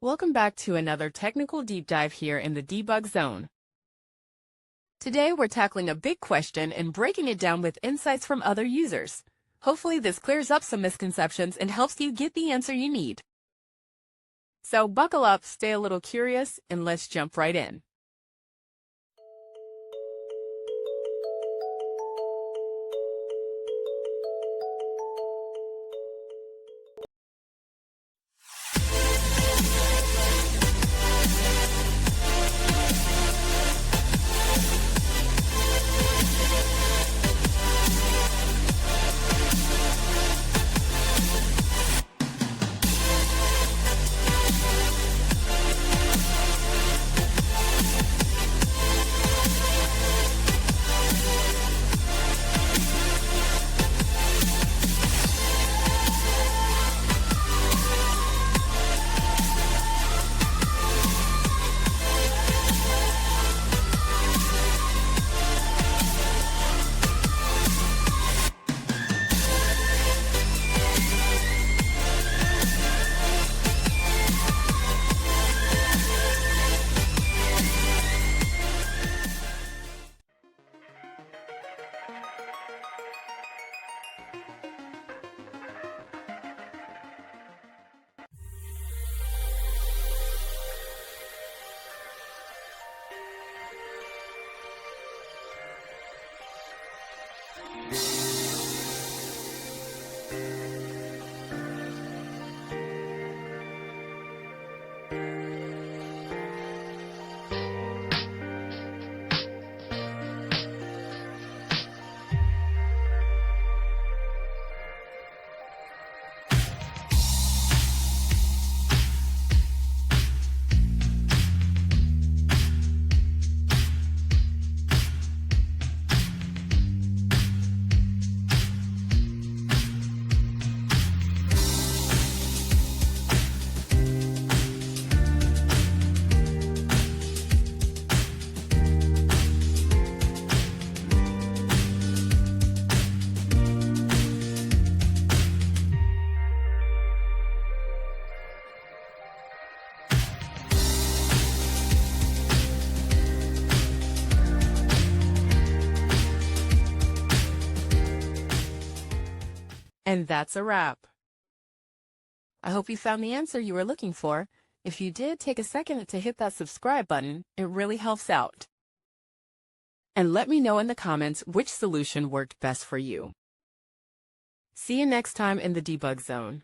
Welcome back to another technical deep dive here in the debug zone. Today we're tackling a big question and breaking it down with insights from other users. Hopefully this clears up some misconceptions and helps you get the answer you need. So buckle up, stay a little curious, and let's jump right in. And that's a wrap. I hope you found the answer you were looking for. If you did, take a second to hit that subscribe button. It really helps out. And let me know in the comments which solution worked best for you. See you next time in the debug zone.